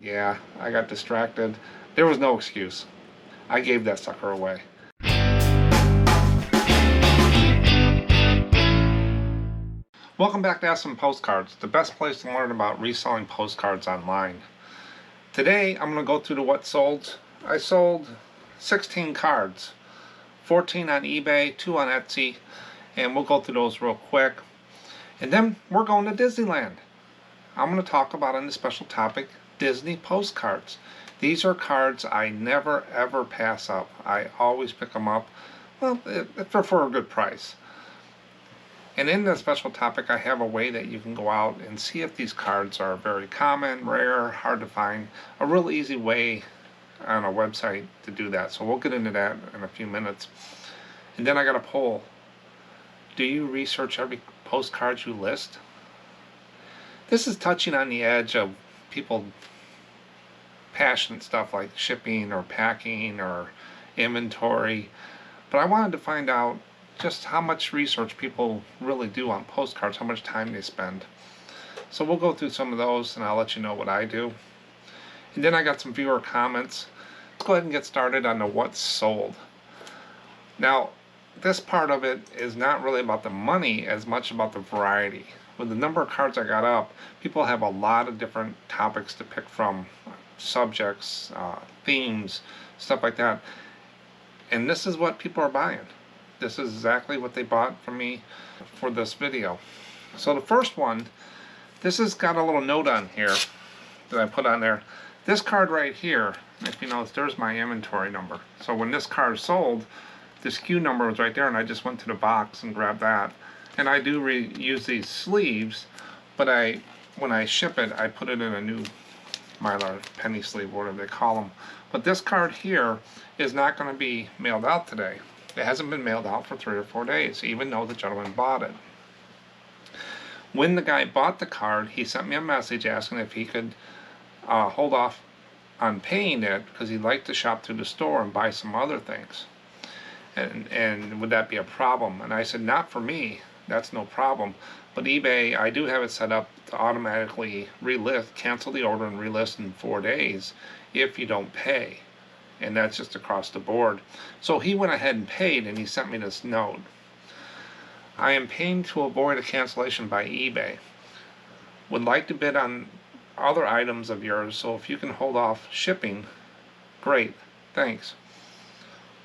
Yeah, I got distracted. There was no excuse. I gave that sucker away. Welcome back to SMPostcards, the best place to learn about reselling postcards online. Today I'm going to go through the what sold. I sold 16 cards, 14 on eBay, 2 on Etsy, and we'll go through those real quick. And then we're going to Disneyland. I'm going to talk about on the special topic, Disney postcards. These are cards I never ever pass up. I always pick them up. Well, if they're for a good price. And in the special topic, I have a way that you can go out and see if these cards are very common, rare, hard to find. A real easy way on a website to do that. So we'll get into that in a few minutes. And then I got a poll. Do you research every postcard you list? This is touching on the edge of people passionate stuff like shipping or packing or inventory. But I wanted to find out just how much research people really do on postcards, how much time they spend. So we'll go through some of those and I'll let you know what I do. And then I got some viewer comments. Let's go ahead and get started on the what's sold. Now, this part of it is not really about the money as much about the variety. With the number of cards I got up, people have a lot of different topics to pick from, subjects, themes, stuff like that. And this is what people are buying. This is exactly what they bought from me for this video. So the first one, this has got a little note on here that I put on there. This card right here, if you notice, there's my inventory number. So when this card sold, the SKU number was right there, and I just went to the box and grabbed that. And I do use these sleeves, but when I ship it, I put it in a new Mylar penny sleeve, whatever they call them. But this card here is not going to be mailed out today. It hasn't been mailed out for 3 or 4 days, even though the gentleman bought it. When the guy bought the card, he sent me a message asking if he could hold off on paying it because he'd like to shop through the store and buy some other things. And would that be a problem? And I said, not for me. That's no problem. But eBay, I do have it set up to automatically relist, cancel the order and relist in 4 days if you don't pay. And that's just across the board. So he went ahead and paid, and he sent me this note. I am paying to avoid a cancellation by eBay. Would like to bid on other items of yours, so if you can hold off shipping, great, thanks.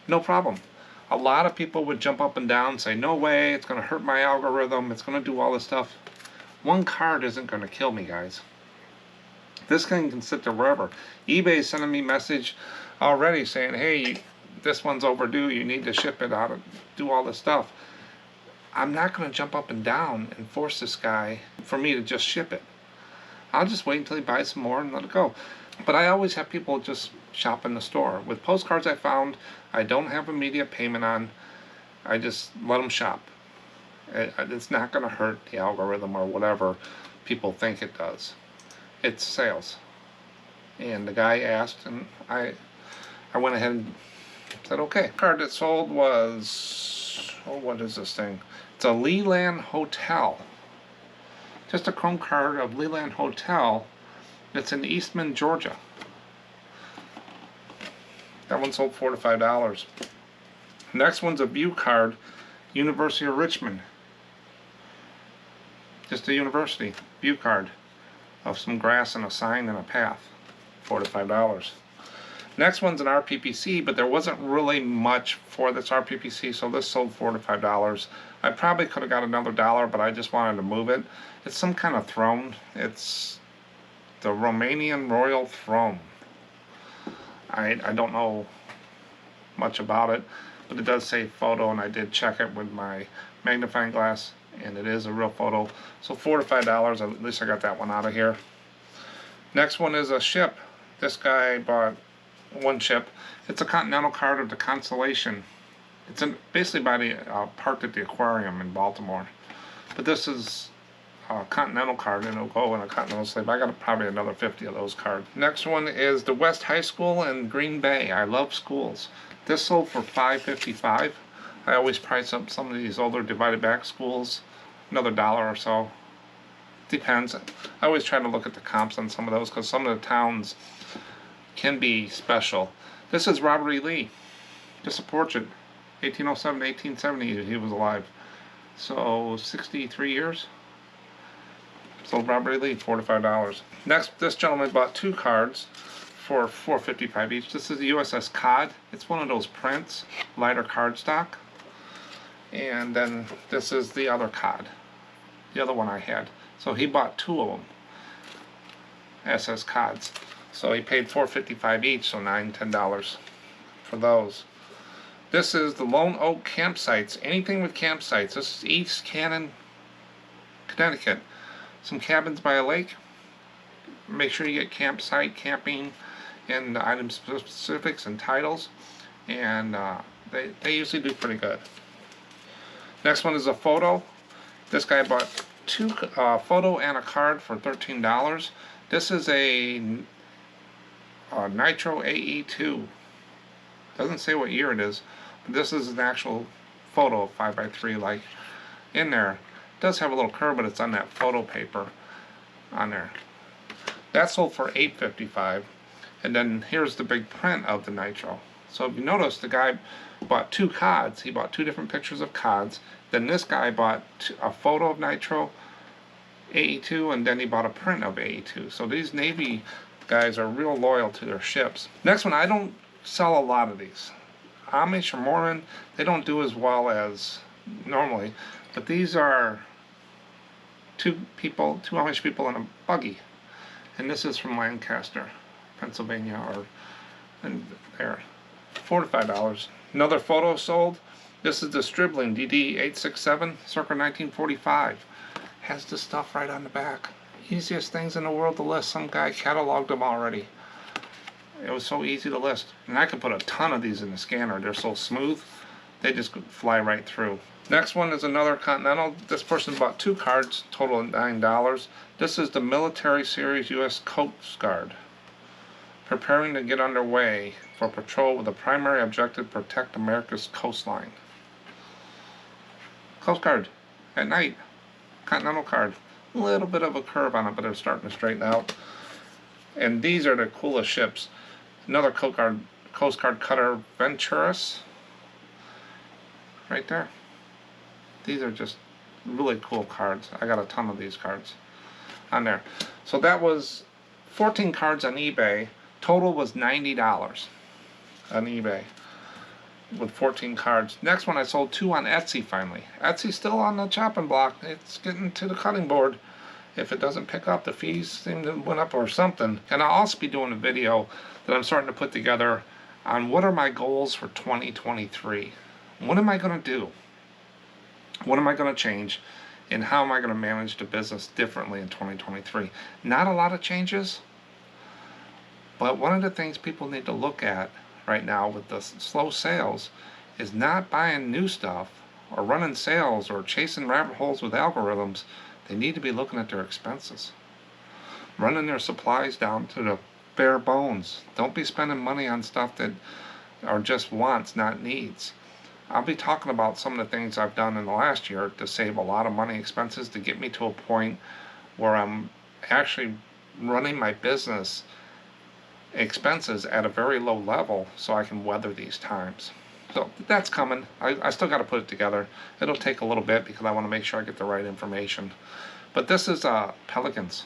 No problem. A lot of people would jump up and down and say, no way, it's going to hurt my algorithm, it's going to do all this stuff. One card isn't going to kill me, guys. This thing can sit there wherever. eBay is sending me a message already saying, hey, this one's overdue, you need to ship it out, do all this stuff. I'm not going to jump up and down and force this guy for me to just ship it. I'll just wait until he buys some more and let it go. But I always have people just shop in the store. With postcards, I found I don't have immediate payment on. I just let them shop. It's not going to hurt the algorithm or whatever people think it does. It's sales. And the guy asked, and I went ahead and said, okay. The card that sold was, oh, what is this thing? It's a Leland Hotel. Just a chrome card of Leland Hotel. It's in Eastman, Georgia. That one sold $4 to $5. Next one's a view card, University of Richmond. Just a university view card of some grass and a sign and a path. $4 to $5. Next one's an RPPC, but there wasn't really much for this RPPC, so this sold $4 to $5. I probably could have got another $1, but I just wanted to move it. It's some kind of throne. It's the Romanian royal throne. I don't know much about it, but it does say photo, and I did check it with my magnifying glass, and it is a real photo. So $4 to $5, at least I got that one out of here. Next one is a ship. This guy bought one ship. It's a Continental card of the Constellation. It's basically by the parked at the aquarium in Baltimore. But this is Continental card, and it'll go in a Continental sleeve. I got probably another 50 of those cards. Next one is the West High School in Green Bay. I love schools. This sold for $5.55. I always price up some of these older divided back schools, another $1 or so. Depends. I always try to look at the comps on some of those because some of the towns can be special. This is Robert E. Lee. Just a portrait. 1807 to 1870 he was alive. So 63 years. So Robert E. Lee, $4 to $5. Next, this gentleman bought 2 cards for $4.55 each. This is the USS Cod. It's one of those prints, lighter cardstock. And then this is the other Cod, the other one I had. So he bought 2 of them, SS Cods. So he paid $4.55 each, so $9, $10 for those. This is the Lone Oak campsites. Anything with campsites. This is East Cannon, Connecticut. Some cabins by a lake. Make sure you get campsite, camping, and item specifics and titles. And they usually do pretty good. Next one is a photo. This guy bought 2 photo and a card for $13. This is a Nitro AE2. Doesn't say what year it is, but this is an actual photo of 5x3 like in there. It does have a little curve, but it's on that photo paper on there. That sold for $8.55. And then here's the big print of the Nitro. So if you notice, the guy bought 2 Cods. He bought 2 different pictures of Cods. Then this guy bought a photo of Nitro AE2, and then he bought a print of AE2. So these Navy guys are real loyal to their ships. Next one, I don't sell a lot of these. Amish or Mormon, they don't do as well as normally, but these are 2 Amish people in a buggy. And this is from Lancaster, Pennsylvania, and there. $4 to $5. Another photo sold. This is the Stribling DD867, circa 1945. Has the stuff right on the back. Easiest things in the world to list. Some guy cataloged them already. It was so easy to list. And I could put a ton of these in the scanner. They're so smooth, they just fly right through. Next one is another Continental. This person bought 2 cards, total of $9. This is the Military Series U.S. Coast Guard. Preparing to get underway for patrol with the primary objective to protect America's coastline. Coast Guard at night. Continental card. A little bit of a curve on it, but they're starting to straighten out. And these are the coolest ships. Another Coast Guard cutter, Venturus. Right there. These are just really cool cards. I got a ton of these cards on there. So that was 14 cards on eBay. Total was $90 on eBay with 14 cards. Next one I sold 2 on Etsy finally. Etsy's still on the chopping block. It's getting to the cutting board. If it doesn't pick up, the fees seem to went up or something. And I'll also be doing a video that I'm starting to put together on what are my goals for 2023. What am I going to do? What am I going to change? And how am I going to manage the business differently in 2023? Not a lot of changes. But one of the things people need to look at right now with the slow sales is not buying new stuff or running sales or chasing rabbit holes with algorithms. They need to be looking at their expenses. Running their supplies down to the bare bones. Don't be spending money on stuff that are just wants, not needs. I'll be talking about some of the things I've done in the last year to save a lot of money expenses to get me to a point where I'm actually running my business expenses at a very low level so I can weather these times. So that's coming. I still got to put it together. It'll take a little bit because I want to make sure I get the right information. But this is Pelicans.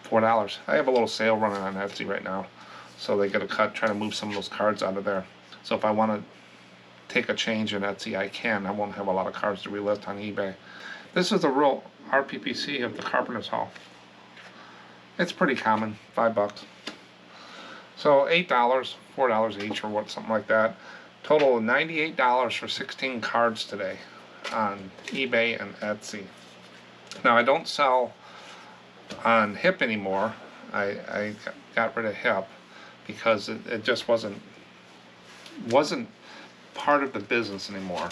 $4. I have a little sale running on Etsy right now. So they get a cut, trying to move some of those cards out of there. So if I want to take a change in Etsy, I can. I won't have a lot of cards to relist on eBay. This is the real RPPC of the Carpenter's Hall. It's pretty common, $5. So $8, $4 each, or what, something like that. Total of $98 for 16 cards today on eBay and Etsy. Now I don't sell on HIP anymore. I got rid of HIP because it just wasn't part of the business anymore.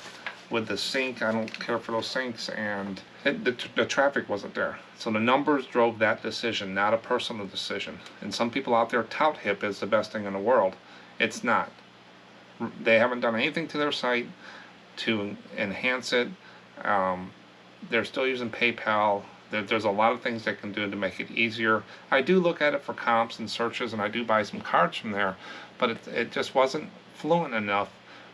With the sync, I don't care for those syncs, and the traffic wasn't there. So the numbers drove that decision, not a personal decision. And some people out there tout HIP is the best thing in the world. It's not. They haven't done anything to their site to enhance it. They're still using PayPal. There's a lot of things they can do to make it easier. I do look at it for comps and searches, and I do buy some cards from there, but it just wasn't fluent enough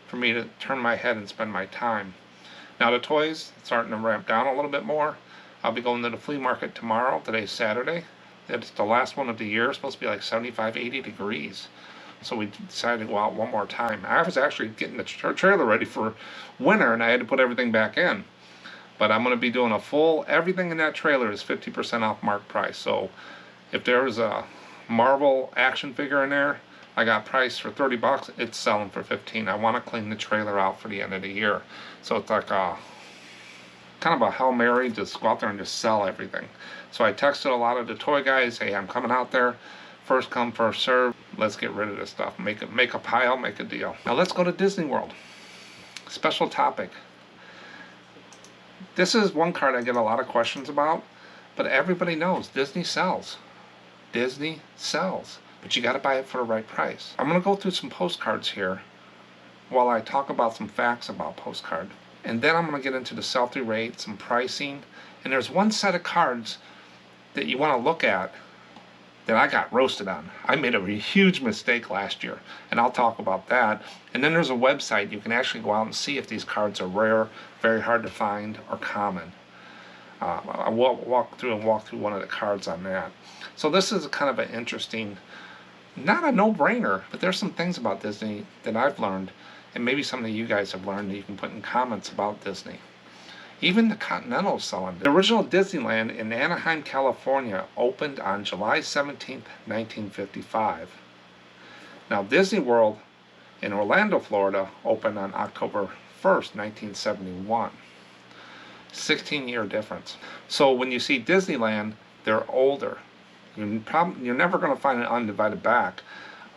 for me to turn my head and spend my time. Now the toys starting to ramp down a little bit more. I'll be going to the flea market tomorrow. Today's Saturday. It's the last one of the year. It's supposed to be like 75, 80 degrees. So we decided to go out one more time. I was actually getting the trailer ready for winter, and I had to put everything back in. But I'm going to be doing a full, everything in that trailer is 50% off mark price. So if there's a Marvel action figure in there, I got priced for 30 bucks, it's selling for 15. I want to clean the trailer out for the end of the year. So it's like a kind of a Hail Mary, just go out there and just sell everything. So I texted a lot of the toy guys, hey, I'm coming out there. First come, first serve. Let's get rid of this stuff. Make a pile, make a deal. Now let's go to Disney World. Special topic. This is one card I get a lot of questions about, but everybody knows Disney sells. Disney sells, but you got to buy it for the right price. I'm going to go through some postcards here while I talk about some facts about Postcard. And then I'm going to get into the sell-through rate, some pricing, and there's one set of cards that you want to look at that I got roasted on. I made a huge mistake last year, and I'll talk about that. And then there's a website you can actually go out and see if these cards are rare, very hard to find, or common. I'll walk through one of the cards on that. So this is kind of an interesting, not a no-brainer, but there's some things about Disney that I've learned, and maybe some of you guys have learned that you can put in comments about Disney. Even the Continental's selling. The original Disneyland in Anaheim, California opened on July 17th, 1955. Now Disney World in Orlando, Florida opened on October 1st, 1971. 16-year difference. So when you see Disneyland, they're older. You're never going to find an undivided back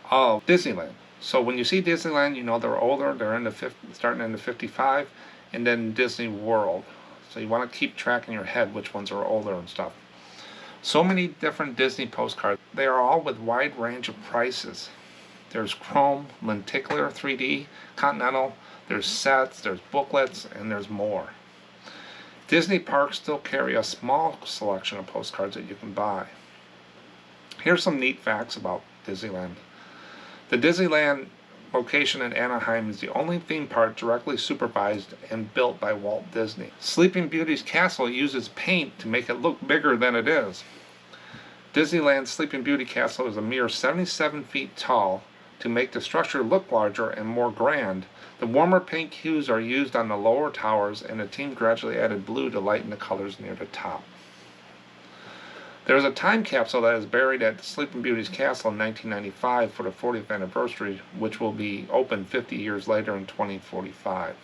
of Disneyland. So when you see Disneyland, you know they're older. They're in the starting in the 55. And then Disney World. So you want to keep track in your head which ones are older and stuff. So many different Disney postcards. They are all with wide range of prices. There's Chrome, Lenticular 3D, Continental, there's sets, there's booklets, and there's more. Disney parks still carry a small selection of postcards that you can buy. Here's some neat facts about Disneyland. The Disneyland location in Anaheim is the only theme park directly supervised and built by Walt Disney. Sleeping Beauty's castle uses paint to make it look bigger than it is. Disneyland's Sleeping Beauty castle is a mere 77 feet tall. To make the structure look larger and more grand, the warmer pink hues are used on the lower towers, and the team gradually added blue to lighten the colors near the top. There is a time capsule that is buried at Sleeping Beauty's castle in 1995 for the 40th anniversary, which will be opened 50 years later in 2045.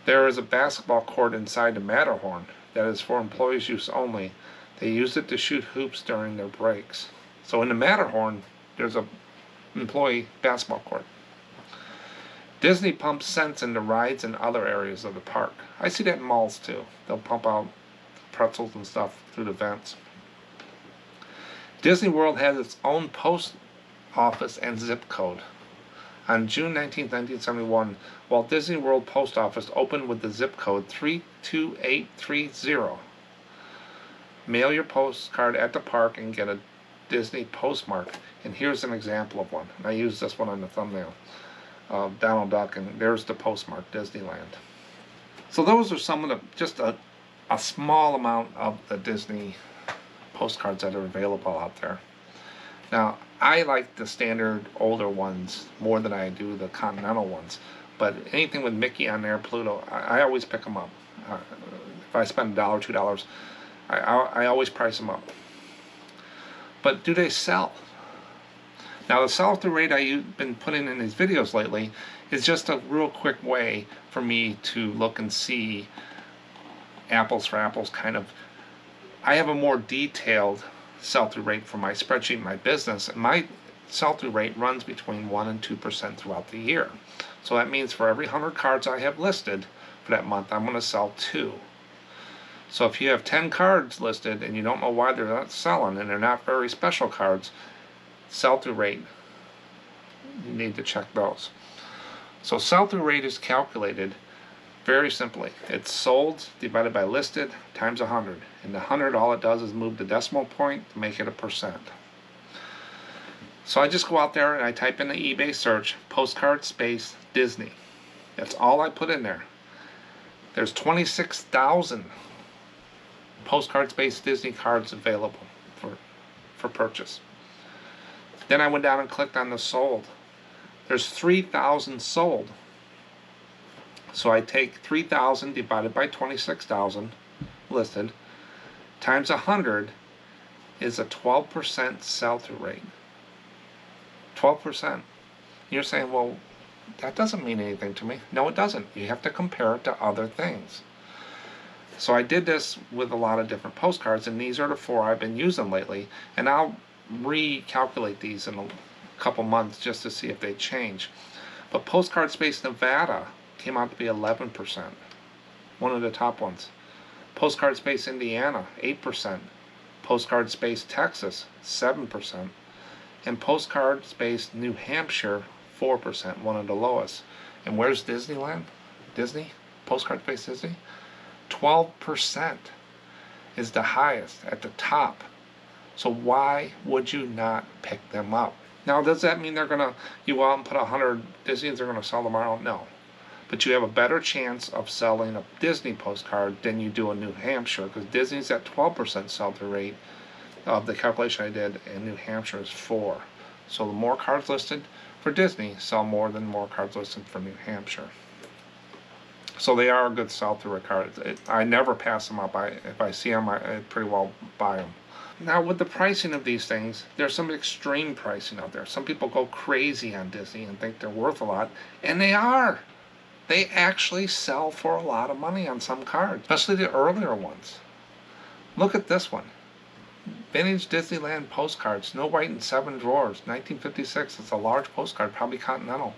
There is a basketball court inside the Matterhorn that is for employees' use only. They use it to shoot hoops during their breaks. So in the Matterhorn, there's a employee basketball court. Disney pumps scents into rides and other areas of the park. I see that in malls too. They'll pump out pretzels and stuff through the vents. Disney World has its own post office and zip code. On June 19, 1971, Walt Disney World Post Office opened with the zip code 32830. Mail your postcard at the park and get a Disney postmark. And here's an example of one. And I used this one on the thumbnail of Donald Duck, and there's the postmark, Disneyland. So those are some of the, just a small amount of the Disney postcards that are available out there. Now, I like the standard older ones more than I do the Continental ones, but anything with Mickey on there, Pluto, I always pick them up. If I spend $1, $2, I always price them up. But do they sell? Now, the sell-through rate I've been putting in these videos lately is just a real quick way for me to look and see apples for apples kind of. I have a more detailed sell-through rate for my spreadsheet, my business, and my sell-through rate runs between 1% and 2% throughout the year. So that means for every 100 cards I have listed for that month, I'm going to sell 2. So if you have 10 cards listed and you don't know why they're not selling and they're not very special cards, sell-through rate, you need to check those. So sell-through rate is calculated Very simply, it's sold divided by listed times 100. And the 100, all it does is move the decimal point to make it a percent. So I just go out there and I type in the eBay search, postcard space Disney. That's all I put in there. There's 26,000 postcard space Disney cards available for purchase. Then I went down and clicked on the sold. There's 3,000 sold. So I take 3,000 divided by 26,000 listed times 100 is a 12% sell-through rate. 12%. You're saying, well, that doesn't mean anything to me. No, it doesn't. You have to compare it to other things. So I did this with a lot of different postcards, and these are the 4 I've been using lately. And I'll recalculate these in a couple months just to see if they change. But Postcard Space Nevada came out to be 11%. One of the top ones. Postcard Space Indiana, 8%. Postcard Space Texas, 7%. And Postcard Space New Hampshire, 4%, one of the lowest. And where's Disneyland? Disney? Postcard Space Disney? 12% is the highest at the top. So why would you not pick them up? Now, does that mean you go out and put 100 Disneys, they're gonna sell tomorrow? No. But you have a better chance of selling a Disney postcard than you do a New Hampshire, because Disney's at 12% sell-through rate of the calculation I did, and New Hampshire is 4. So the more cards listed for Disney sell more than more cards listed for New Hampshire. So they are a good sell-through cards. I never pass them up. If I see them, I pretty well buy them. Now, with the pricing of these things, there's some extreme pricing out there. Some people go crazy on Disney and think they're worth a lot, and they are. They actually sell for a lot of money on some cards, especially the earlier ones. Look at this one. Vintage Disneyland Postcard, Snow White in 7 drawers, 1956. It's a large postcard, probably Continental.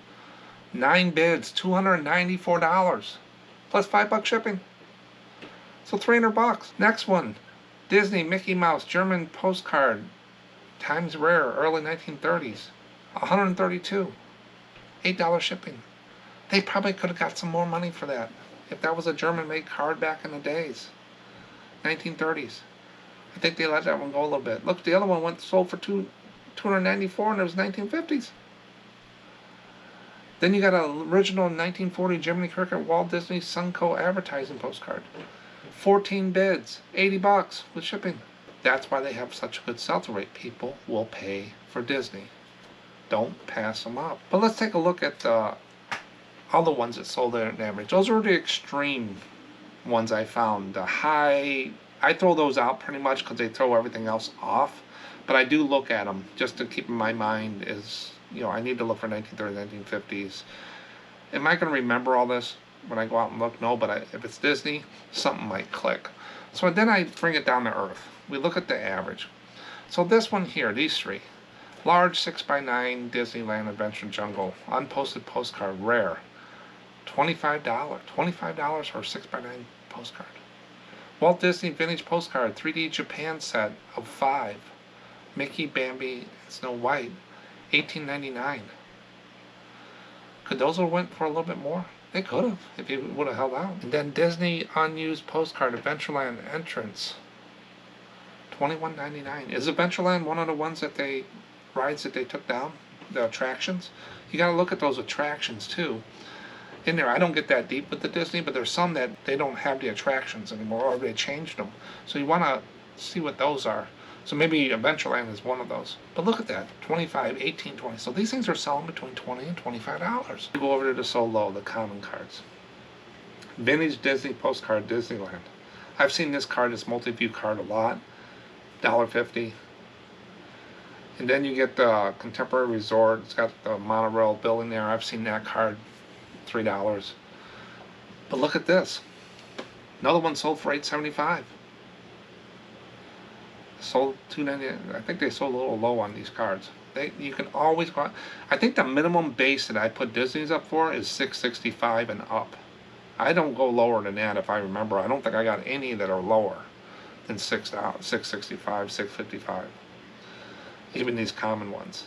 9 bids, $294, plus $5 shipping. So $300. Next one, Disney Mickey Mouse German postcard, Times Rare, early 1930s, 132, $8 shipping. They probably could have got some more money for that if that was a German-made card back in the days, 1930s. I think they let that one go a little bit. Look, the other one sold for $294, and it was 1950s. Then you got an original 1940 Jiminy Cricket Walt Disney Sunco advertising postcard. 14 bids, $80 with shipping. That's why they have such a good sell-through rate. People will pay for Disney. Don't pass them up. But let's take a look at the other ones that sold at an average. Those are the extreme ones I found. The high, I throw those out pretty much because they throw everything else off. But I do look at them just to keep in my mind is, I need to look for 1930s, 1950s. Am I going to remember all this when I go out and look? No, but if it's Disney, something might click. So then I bring it down to earth. We look at the average. So this one here, these 3. Large 6x9 Disneyland Adventure Jungle, unposted postcard, rare. $25. $25 for a 6x9 postcard. Walt Disney Vintage Postcard, 3D Japan set of 5. Mickey, Bambi, and Snow White, $18.99. Could those have went for a little bit more? They could have, if you would have held out. And then Disney Unused Postcard, Adventureland Entrance, $21.99. Is Adventureland one of the ones rides that they took down? The attractions? You gotta look at those attractions too. In there, I don't get that deep with the Disney, but there's some that they don't have the attractions anymore, or they changed them. So you wanna see what those are. So maybe Adventureland is one of those. But look at that, 25, 18, 20. So these things are selling between $20 and $25. We go over to the so low, the common cards. Vintage Disney Postcard Disneyland. I've seen this card, this multi-view card a lot. $1.50. And then you get the Contemporary Resort. It's got the monorail building there. I've seen that card, $3. But look at this. Another one sold for $8.75. Sold $2.99. I think they sold a little low on these cards. You can always go out. I think the minimum base that I put Disney's up for is $6.65 and up. I don't go lower than that if I remember. I don't think I got any that are lower than $6.65, $6.55. Even these common ones.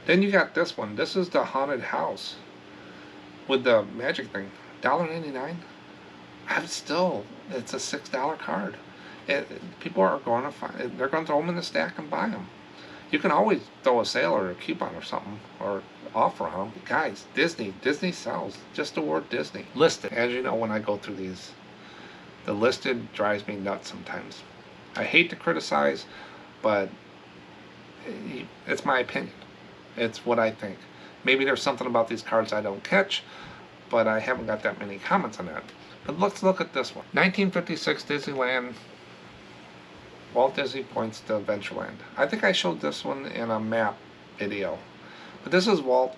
Then you got this one. This is the haunted house with the magic thing. $1.99. It's a $6 card. People are going to find. They're going to throw them in the stack and buy them. You can always throw a sale or a coupon or something or offer on them. Guys, Disney sells. Just the word Disney. Listed. As you know, when I go through these, the listed drives me nuts sometimes. I hate to criticize, but it's my opinion. It's what I think. Maybe there's something about these cards I don't catch, but I haven't got that many comments on that. But let's look at this one. 1956 Disneyland. Walt Disney points to Adventureland. I think I showed this one in a map video. But this is Walt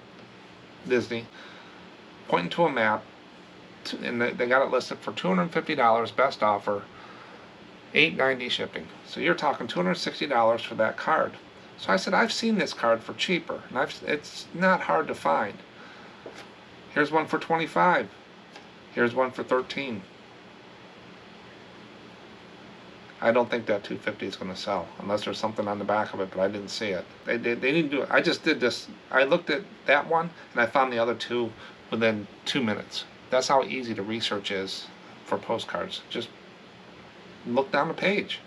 Disney pointing to a map, and they got it listed for $250, best offer, $8.90 shipping. So you're talking $260 for that card. So I said, I've seen this card for cheaper, and it's not hard to find. Here's one for $25. Here's one for $13. I don't think that $250 is going to sell unless there's something on the back of it, but I didn't see it. They didn't do it. I just did this. I looked at that one and I found the other two within 2 minutes. That's how easy the research is for postcards. Just look down the page.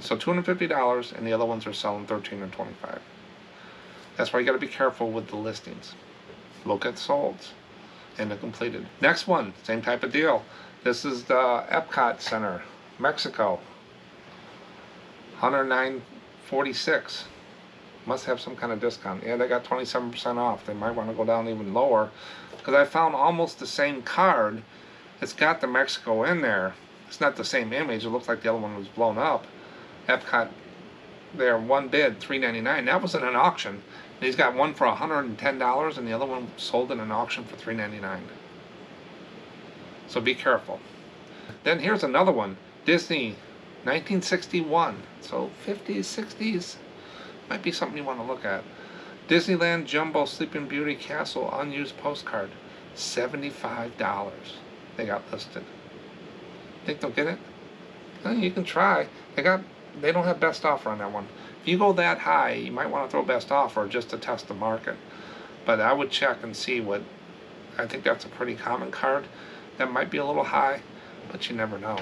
So $250, and the other ones are selling $13 or $25. That's why you got to be careful with the listings. Look at solds and the completed. Next one, same type of deal. This is the Epcot Center, Mexico. $109.46. Must have some kind of discount. Yeah, they got 27% off. They might want to go down even lower, because I found almost the same card. It's got the Mexico in there. It's not the same image. It looks like the other one was blown up. Epcot there, one bid, $3.99. That was at an auction. And he's got one for $110, and the other one sold in an auction for $3.99. So be careful. Then here's another one, Disney, 1961. So 50s, 60s might be something you want to look at. Disneyland Jumbo Sleeping Beauty Castle unused postcard, $75. They got listed. Think they'll get it? Well, you can try. They don't have best offer on that one. If you go that high, you might want to throw best offer just to test the market. But I would check and see what. I think that's a pretty common card. That might be a little high, but you never know.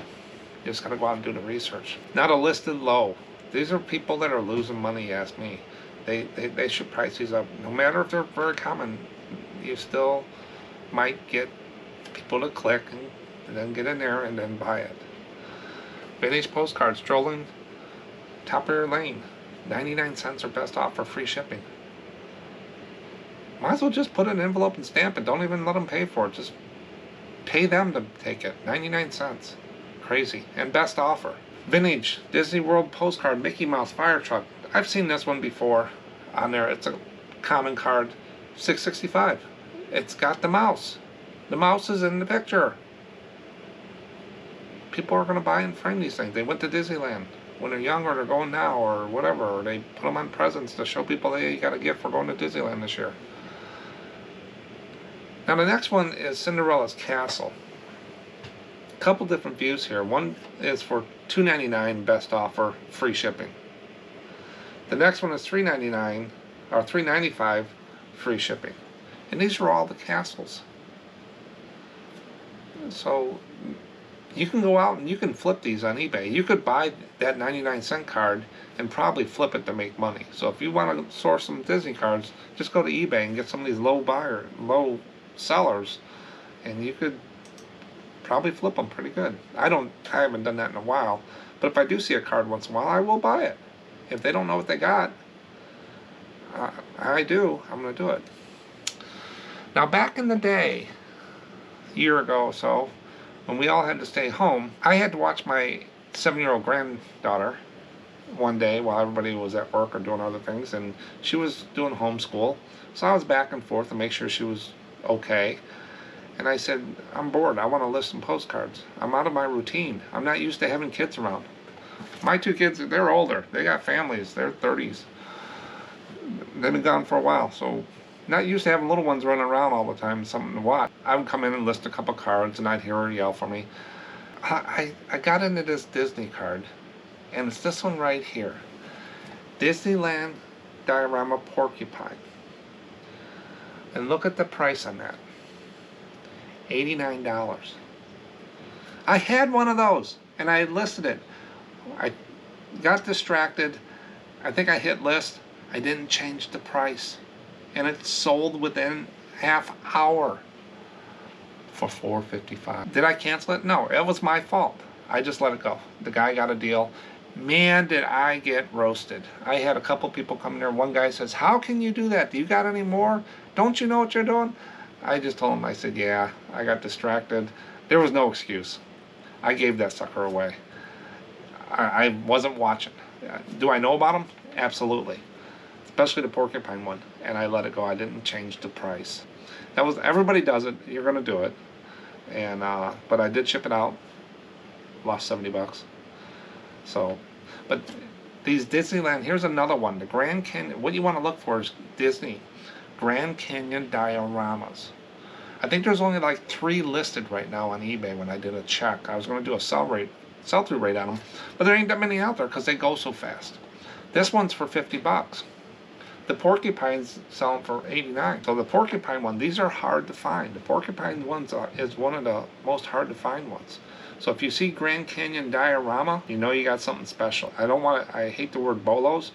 You just got to go out and do the research. Not a listed low. These are people that are losing money, you ask me. They should price these up. No matter if they're very common, you still might get people to click and then get in there and then buy it. Vintage postcards, strolling top of your lane, 99 cents or best offer, free shipping. Might as well just put it in an envelope and stamp it. Don't even let them pay for it. Just pay them to take it. 99 cents. Crazy. And best offer. Vintage Disney World postcard, Mickey Mouse fire truck. I've seen this one before on there. It's a common card, $6.65. It's got the mouse. The mouse is in the picture. People are going to buy and frame these things. They went to Disneyland when they're young, or they're going now, or whatever, or they put them on presents to show people, hey, you got a gift for going to Disneyland this year. Now the next one is Cinderella's Castle. A couple different views here. One is for $2.99 best offer, free shipping. The next one is $3.99 or $3.95 free shipping. And these are all the castles. So you can go out and you can flip these on eBay. You could buy that 99-cent card and probably flip it to make money. So if you want to source some Disney cards, just go to eBay and get some of these low sellers, and you could probably flip them pretty good. I haven't done that in a while, but if I do see a card once in a while, I will buy it. If they don't know what they got, I'm going to do it. Now back in the day, a year ago or so, when we all had to stay home, I had to watch my 7-year-old granddaughter one day while everybody was at work or doing other things, and she was doing homeschool. So I was back and forth to make sure she was okay. And I said, I'm bored. I want to list some postcards. I'm out of my routine. I'm not used to having kids around. My two kids, they're older. They got families. They're 30s. They've been gone for a while, so not used to having little ones running around all the time, something to watch. I would come in and list a couple cards, and I'd hear her yell for me. I got into this Disney card, and it's this one right here. Disneyland Diorama Porcupine. And look at the price on that. $89. I had one of those and I listed it. I got distracted. I think I hit list. I didn't change the price. And it sold within half hour for $4.55. Did I cancel it? No, it was my fault. I just let it go. The guy got a deal. Man, did I get roasted. I had a couple people come in there. One guy says, how can you do that? Do you got any more? Don't you know what you're doing? I just told him, I said, yeah, I got distracted. There was no excuse. I gave that sucker away. I wasn't watching. Do I know about them? Absolutely. Especially the porcupine one. And I let it go. I didn't change the price. That was, everybody does it. You're going to do it. And but I did ship it out. Lost $70. So, but these Disneyland, here's another one. The Grand Canyon, what you want to look for is Disney Grand Canyon dioramas. I think there's only like 3 listed right now on eBay when I did a check. I was going to do a sell-through rate on them, but there ain't that many out there because they go so fast. This one's for $50. The porcupine's selling for $89. So the porcupine one, these are hard to find. The porcupine ones is one of the most hard to find ones. So if you see Grand Canyon diorama, you know you got something special. I hate the word bolos,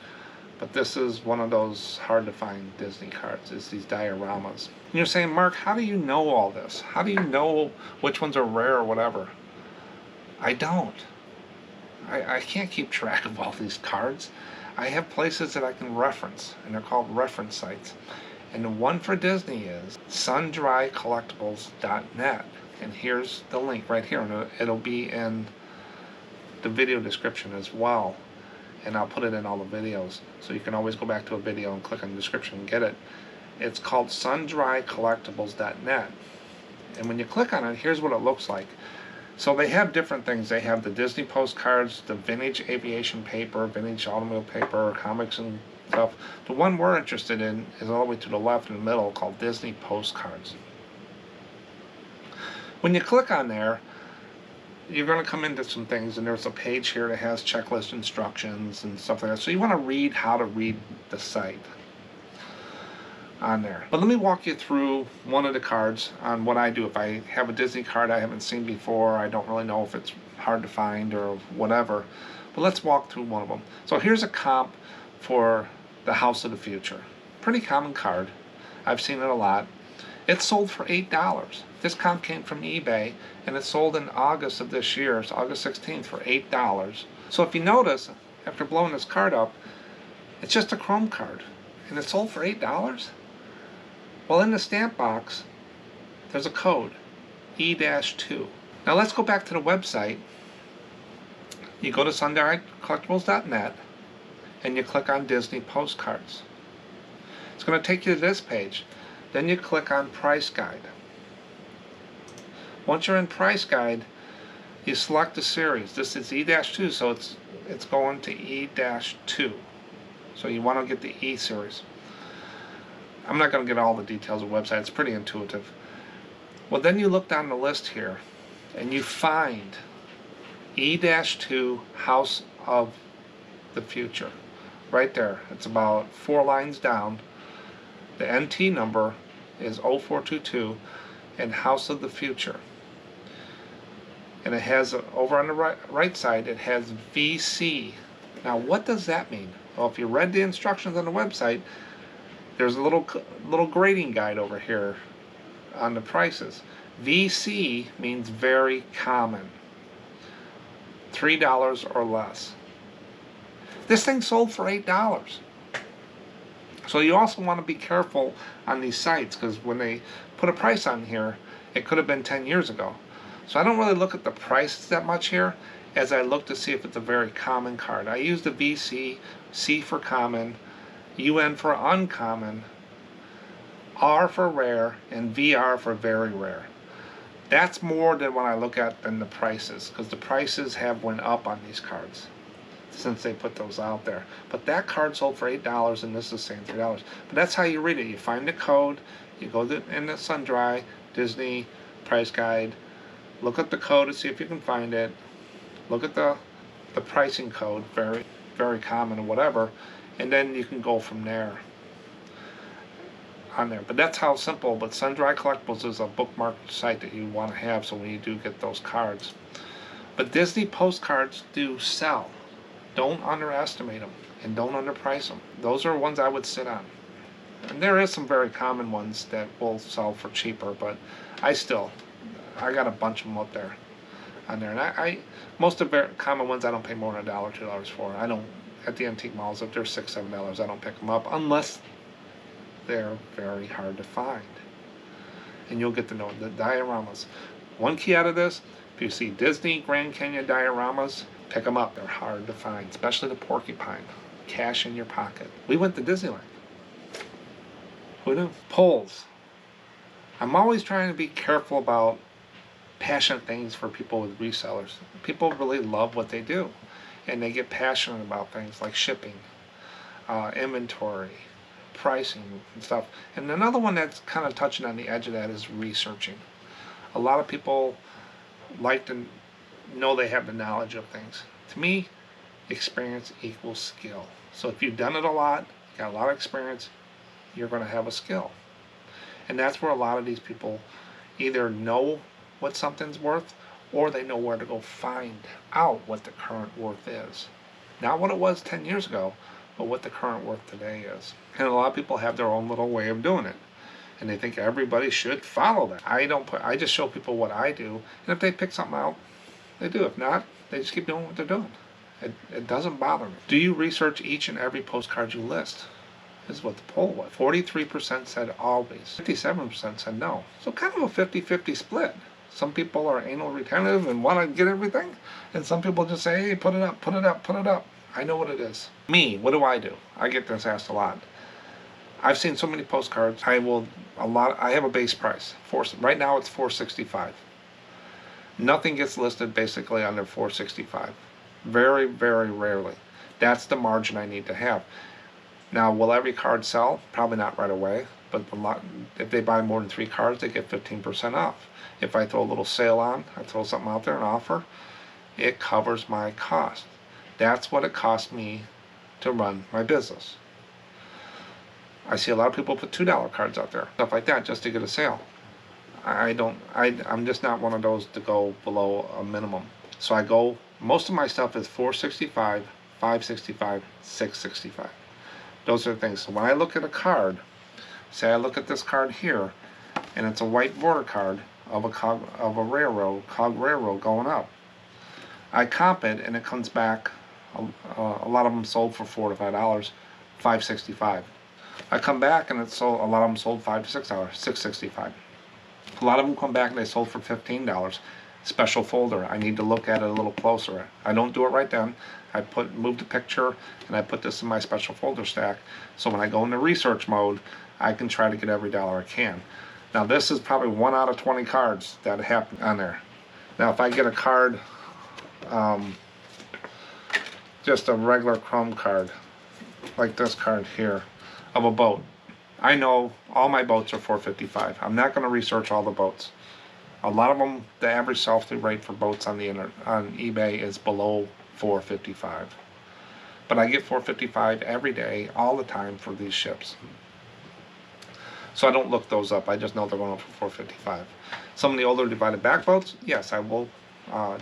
but this is one of those hard to find Disney cards, is these dioramas. And you're saying, Mark, how do you know all this? How do you know which ones are rare or whatever? I don't. I can't keep track of all these cards. I have places that I can reference, and they're called reference sites. And the one for Disney is sundrycollectibles.net. And here's the link right here, and it'll be in the video description as well. And I'll put it in all the videos, so you can always go back to a video and click on the description and get it. It's called sundrycollectibles.net. And when you click on it, here's what it looks like. So they have different things. They have the Disney postcards, the vintage aviation paper, vintage automobile paper, comics and stuff. The one we're interested in is all the way to the left in the middle, called Disney Postcards. When you click on there, you're going to come into some things, and there's a page here that has checklist instructions and stuff like that. So you want to read how to read the site on there. But let me walk you through one of the cards on what I do. If I have a Disney card I haven't seen before, I don't really know if it's hard to find or whatever. But let's walk through one of them. So here's a comp for the House of the Future. Pretty common card. I've seen it a lot. It sold for $8. This comp came from eBay, and it sold in August of this year, so August 16th, for $8. So if you notice, after blowing this card up, it's just a chrome card, and it sold for $8? Well, in the stamp box, there's a code, E-2. Now let's go back to the website. You go to sundrycollectibles.net, and you click on Disney Postcards. It's going to take you to this page. Then you click on Price Guide. Once you're in Price Guide, you select the series. This is E-2, so it's going to E-2. So you want to get the E series. I'm not going to get all the details of the website. It's pretty intuitive. Well, then you look down the list here, and you find E-2 House of the Future. Right there. It's about 4 lines down. The NT number is 0422, and House of the Future. And it has, over on the right side, it has VC. Now, what does that mean? Well, if you read the instructions on the website, there's a little grading guide over here on the prices. VC means very common. $3 or less. This thing sold for $8. So you also want to be careful on these sites, because when they put a price on here, it could have been 10 years ago. So I don't really look at the prices that much here, as I look to see if it's a very common card. I use the VC, C for common, UN for uncommon, R for rare, and VR for very rare. That's more than what I look at than the prices, because the prices have went up on these cards since they put those out there. But that card sold for $8, and this is saying $3. But that's how you read it. You find the code, you go in the Sundry, Disney, Price Guide, look at the code to see if you can find it, look at the pricing code, very, very common or whatever, and then you can go from there. on there. But that's how simple. But Sundry Collectibles is a bookmarked site that you want to have, so when you do get those cards. But Disney postcards do sell. Don't underestimate them, and don't underprice them. Those are ones I would sit on. And there is some very common ones that will sell for cheaper, but I got a bunch of them up there on there. And I most of the common ones I don't pay more than $1, $2 for. I don't, at the antique malls, if they're $6, $7, I don't pick them up unless they're very hard to find. And you'll get to know the dioramas. One key out of this, if you see Disney Grand Canyon dioramas, pick them up. They're hard to find, especially the porcupine. Cash in your pocket. We went to Disneyland. Who knew? Polls. I'm always trying to be careful about passionate things for people with resellers. People really love what they do, and they get passionate about things like shipping, inventory, pricing, and stuff. And another one that's kind of touching on the edge of that is researching. A lot of people like to know they have the knowledge of things. To me, experience equals skill. So if you've done it a lot, got a lot of experience, you're going to have a skill. And that's where a lot of these people either know what something's worth, or they know where to go find out what the current worth is. Not what it was 10 years ago, but what the current worth today is. And a lot of people have their own little way of doing it, and they think everybody should follow that. I just show people what I do, and if they pick something out, they do. If not, they just keep doing what they're doing. It doesn't bother me. Do you research each and every postcard you list? This is what the poll was. 43% said always. 57% said no. So kind of a 50-50 split. Some people are anal retentive and want to get everything, and some people just say, hey, put it up, put it up, put it up. I know what it is. Me, what do? I get this asked a lot. I've seen so many postcards. I have a base price. Right now it's $4.65. Nothing gets listed basically under $4.65. Very, very rarely. That's the margin I need to have. Now, will every card sell? Probably not right away, but if they buy more than 3 cards, they get 15% off. If I throw a little sale on, I throw something out there, an offer, it covers my cost. That's what it costs me to run my business. I see a lot of people put $2 cards out there, stuff like that, just to get a sale. I'm just not one of those to go below a minimum. So most of my stuff is $4.65, $5.65, $6.65. Those are the things. So when I look at a card, say I look at this card here, and it's a white border card of a railroad going up. I comp it, and it comes back. A lot of them sold for $4 to $5, $5.65. I come back, and it's sold. A lot of them sold $5 to $6, $6.65. A lot of them come back and they sold for $15. Special folder. I need to look at it a little closer. I don't do it right then. I move the picture, and I put this in my special folder stack. So when I go into research mode, I can try to get every dollar I can. Now this is probably 1 out of 20 cards that happen on there. Now if I get a card, just a regular chrome card, like this card here, of a boat. I know all my boats are $4.55. I'm not going to research all the boats. A lot of them, the average sell-through rate for boats on eBay is below $4.55. But I get $4.55 every day, all the time for these ships. So I don't look those up. I just know they're going up for $4.55. Some of the older divided back boats, yes, I will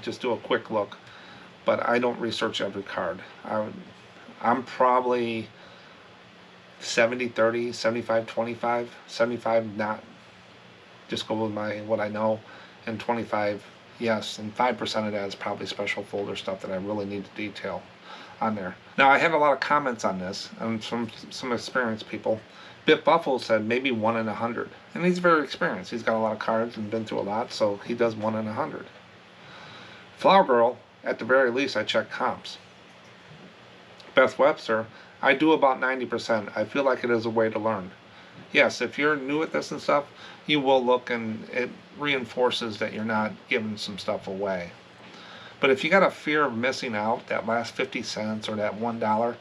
just do a quick look. But I don't research every card. I'm probably 70-30, 75-25, 75 not, just go with what I know, and 25 yes, and 5% of that is probably special folder stuff that I really need to detail on there. Now I had a lot of comments on this, and some experienced people. Bit Buffalo said maybe 1 in 100, and he's very experienced. He's got a lot of cards and been through a lot, so he does 1 in 100. Flower Girl, at the very least, I check comps. Beth Webster, I do about 90%. I feel like it is a way to learn. Yes, if you're new at this and stuff, you will look, and it reinforces that you're not giving some stuff away. But if you got a fear of missing out, that last 50 cents or that $1,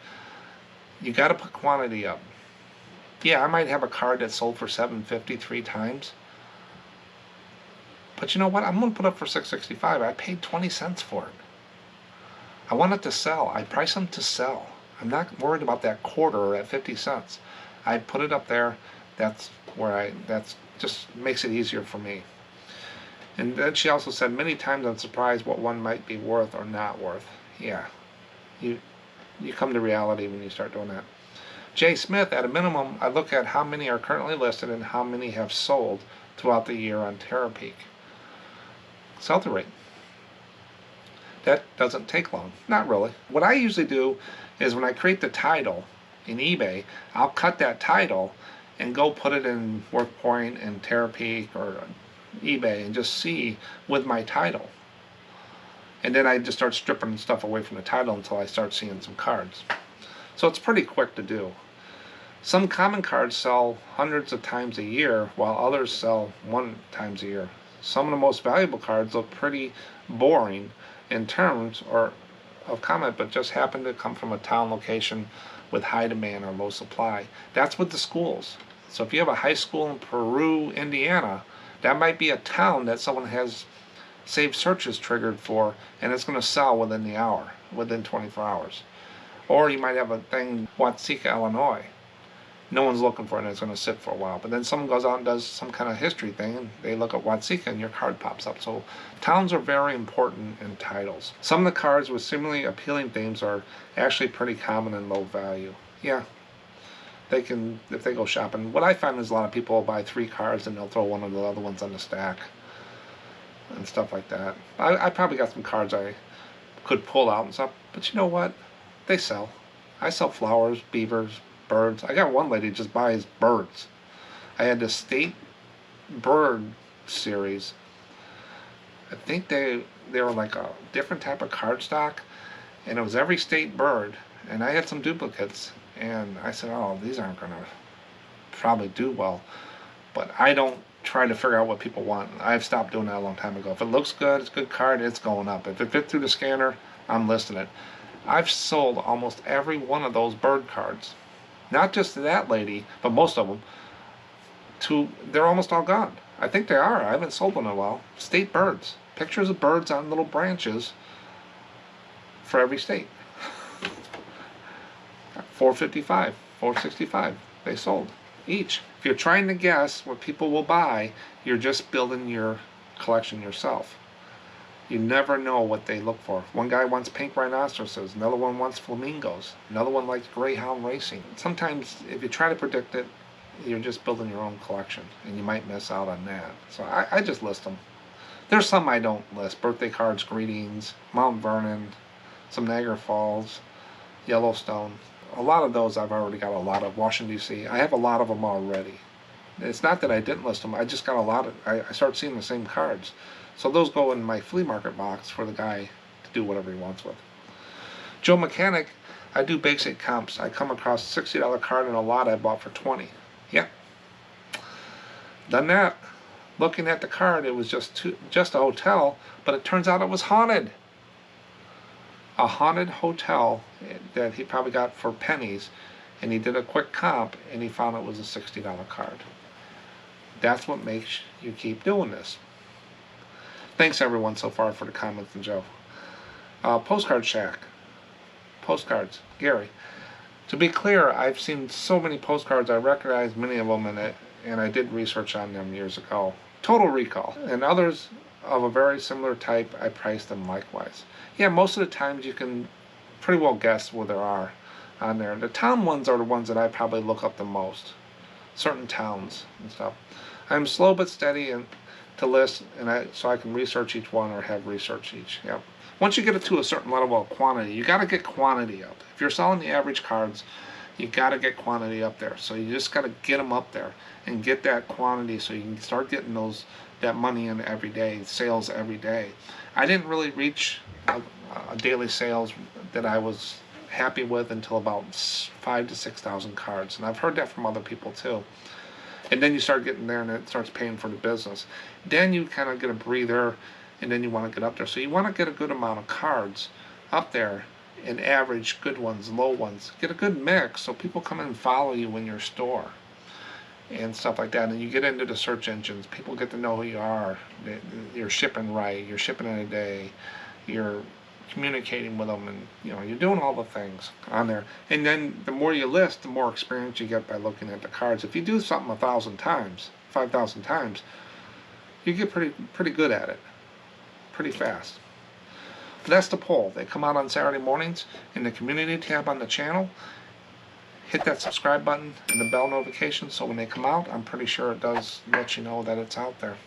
you got to put quantity up. Yeah, I might have a card that sold for $7.50 3 times. But you know what? I'm going to put up for $6.65. I paid 20 cents for it. I want it to sell. I price them to sell. I'm not worried about that quarter or that 50 cents. I put it up there. That's where that's just makes it easier for me. And then she also said, many times I'm surprised what one might be worth or not worth. Yeah, you come to reality when you start doing that. J. Smith, at a minimum, I look at how many are currently listed and how many have sold throughout the year on Terapeak. Sell-through rate. That doesn't take long. Not really. What I usually do is when I create the title in eBay, I'll cut that title and go put it in WorthPoint and Terapeak or eBay and just see with my title. And then I just start stripping stuff away from the title until I start seeing some cards. So it's pretty quick to do. Some common cards sell hundreds of times a year, while others sell 1 time a year. Some of the most valuable cards look pretty boring in terms or of comment, but just happen to come from a town location with high demand or low supply. That's with the schools. So if you have a high school in Peru, Indiana, that might be a town that someone has saved searches triggered for, and it's going to sell within the hour, within 24 hours. Or you might have a thing, Watsika, Illinois. No one's looking for it and it's going to sit for a while. But then someone goes out and does some kind of history thing and they look at Watsika and your card pops up. So towns are very important in titles. Some of the cards with similarly appealing themes are actually pretty common and low value. Yeah, they can, if they go shopping. What I find is a lot of people will buy 3 cards and they'll throw one of the other ones on the stack and stuff like that. I probably got some cards I could pull out and stuff, but you know what? They sell. I sell flowers, beavers, birds. I got one lady who just buys birds. I had the state bird series. I think they were like a different type of cardstock, and it was every state bird. And I had some duplicates, and I said, oh, these aren't going to probably do well. But I don't try to figure out what people want. I've stopped doing that a long time ago. If it looks good, it's a good card, it's going up. If it fits through the scanner, I'm listing it. I've sold almost every one of those bird cards. Not just to that lady, but most of them. They're almost all gone. I think they are. I haven't sold one in a while. State birds. Pictures of birds on little branches for every state. $455, $465. They sold each. If you're trying to guess what people will buy, you're just building your collection yourself. You never know what they look for. One guy wants pink rhinoceroses, another one wants flamingos, another one likes greyhound racing. Sometimes if you try to predict it, you're just building your own collection, and you might miss out on that. So I just list them. There's some I don't list. Birthday cards, greetings, Mount Vernon, some Niagara Falls, Yellowstone. A lot of those I've already got a lot of. Washington, D.C. I have a lot of them already. It's not that I didn't list them. I just got a lot of, I start seeing the same cards. So those go in my flea market box for the guy to do whatever he wants with. Joe Mechanic, I do basic comps. I come across a $60 card in a lot I bought for $20. Yep. Done that. Looking at the card, it was just a hotel, but it turns out it was haunted. A haunted hotel that he probably got for pennies, and he did a quick comp, and he found it was a $60 card. That's what makes you keep doing this. Thanks everyone so far for the comments and Joe. Postcard Shack. Postcards. Gary. To be clear, I've seen so many postcards, I recognize many of them, and I did research on them years ago. Total Recall. And others of a very similar type, I priced them likewise. Yeah, most of the times you can pretty well guess what there are on there. The town ones are the ones that I probably look up the most. Certain towns and stuff. I'm slow but steady and to list, and so I can research each one or have research each. Yep. Once you get it to a certain level of quantity, you got to get quantity up. If you're selling the average cards, you got to get quantity up there. So you just got to get them up there and get that quantity so you can start getting that money in every day, sales every day. I didn't really reach a daily sales that I was happy with until about 5,000 to 6,000 cards, and I've heard that from other people too. And then you start getting there and it starts paying for the business. Then you kind of get a breather, and then you want to get up there. So you want to get a good amount of cards up there, and average, good ones, low ones. Get a good mix so people come in and follow you in your store and stuff like that. And you get into the search engines. People get to know who you are. You're shipping right. You're shipping in a day. You're communicating with them, and you're doing all the things on there. And then the more you list, the more experience you get by looking at the cards. If you do something 1,000 times, 5,000 times, you get pretty good at it, pretty fast. But that's the poll. They come out on Saturday mornings in the community tab on the channel. Hit that subscribe button and the bell notification, so when they come out, I'm pretty sure it does let you know that it's out there.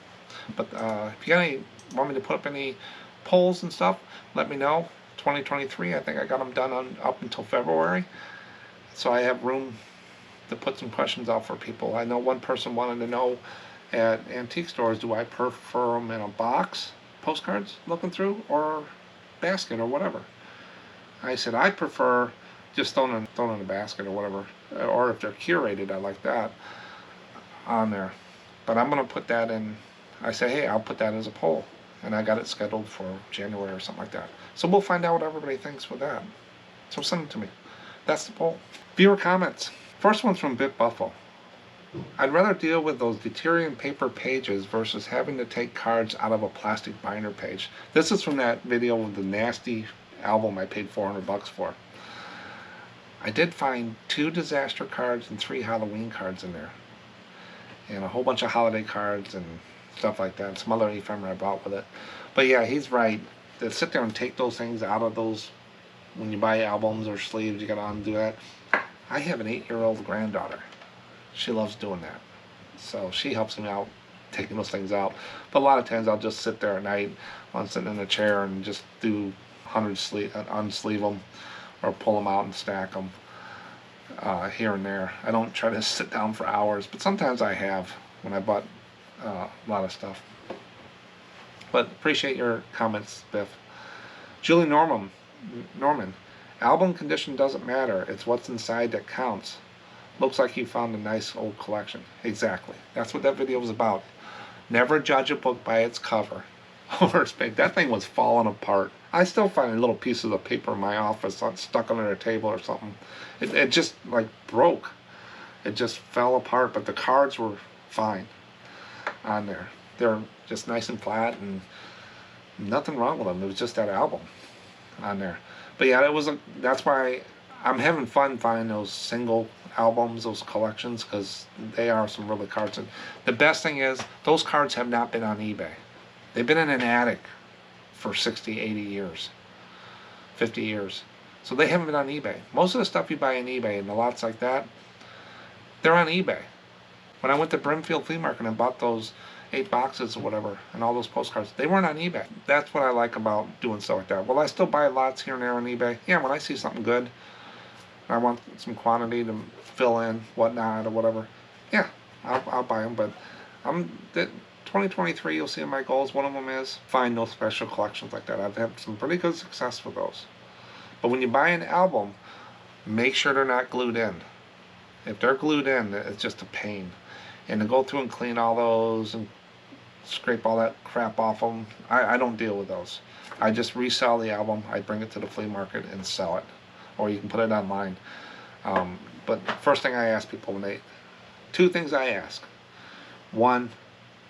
But if you want me to put up any polls and stuff, let me know. 2023, I think I got them done up until February, so I have room to put some questions out for people. I know one person wanted to know at antique stores, do I prefer them in a box, postcards looking through, or basket or whatever. I said I prefer just thrown in a basket or whatever, or if they're curated, I like that on there. But I'm going to put that in. I say, hey, I'll put that as a poll, and I got it scheduled for January or something like that. So we'll find out what everybody thinks with that. So send it to me. That's the poll. Viewer comments. First one's from Bit Buffalo. I'd rather deal with those deteriorating paper pages versus having to take cards out of a plastic binder page. This is from that video of the nasty album I paid $400 for. I did find 2 disaster cards and 3 Halloween cards in there, and a whole bunch of holiday cards and stuff like that, some other ephemera I bought with it. But yeah, he's right. To sit there and take those things out of those, when you buy albums or sleeves, you gotta undo that. I have an 8-year-old granddaughter. She loves doing that, so she helps me out taking those things out. But a lot of times I'll just sit there at night while I'm sitting in a chair and just do unsleeve them or pull them out and stack them here and there. I don't try to sit down for hours, but sometimes I have when I bought a lot of stuff. But appreciate your comments, Biff. Julie Norman, album condition doesn't matter. It's what's inside that counts. Looks like you found a nice old collection. Exactly. That's what that video was about. Never judge a book by its cover or its page. That thing was falling apart. I still find little pieces of paper in my office stuck under a table or something. It just like broke. It just fell apart, but the cards were fine on there. They're just nice and flat and nothing wrong with them. It was just that album on there. But yeah, that's why I'm having fun finding those single albums, those collections, because they are some really cards. And the best thing is, those cards have not been on eBay. They've been in an attic for 60, 80 years, 50 years. So they haven't been on eBay. Most of the stuff you buy on eBay and the lots like that, they're on eBay. When I went to Brimfield Flea Market and bought those 8 boxes or whatever and all those postcards, they weren't on eBay. That's what I like about doing stuff like that. Will I still buy lots here and there on eBay? Yeah, when I see something good, I want some quantity to fill in, whatnot, or whatever, yeah, I'll buy them. But 2023, you'll see my goals. One of them is find those special collections like that. I've had some pretty good success with those. But when you buy an album, make sure they're not glued in. If they're glued in, it's just a pain. And to go through and clean all those and scrape all that crap off them, I don't deal with those. I just resell the album. I bring it to the flea market and sell it. Or you can put it online. But first thing I ask people when 2 things I ask. 1,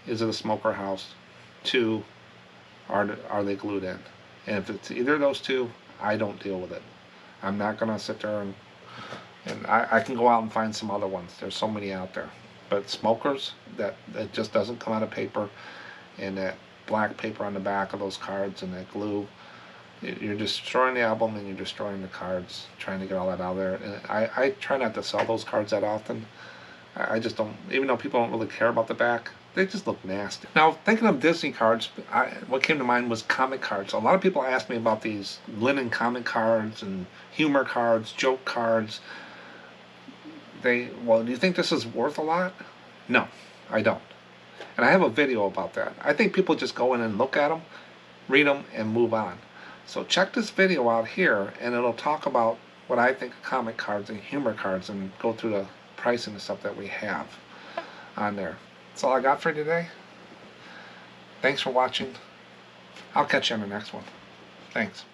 is it a smoker house? 2, are they glued in? And if it's either of those 2, I don't deal with it. I'm not gonna sit there and I can go out and find some other ones. There's so many out there. But smokers, that just doesn't come out of paper, and that black paper on the back of those cards and that glue, you're destroying the album and you're destroying the cards, trying to get all that out of there. And I try not to sell those cards that often. I just don't, even though people don't really care about the back, they just look nasty. Now, thinking of Disney cards, what came to mind was comic cards. A lot of people ask me about these linen comic cards and humor cards, joke cards. Well, do you think this is worth a lot? No, I don't. And I have a video about that. I think people just go in and look at them, read them, and move on. So check this video out here, and it'll talk about what I think of comic cards and humor cards, and go through the pricing and stuff that we have on there. That's all I got for you today. Thanks for watching. I'll catch you on the next one. Thanks.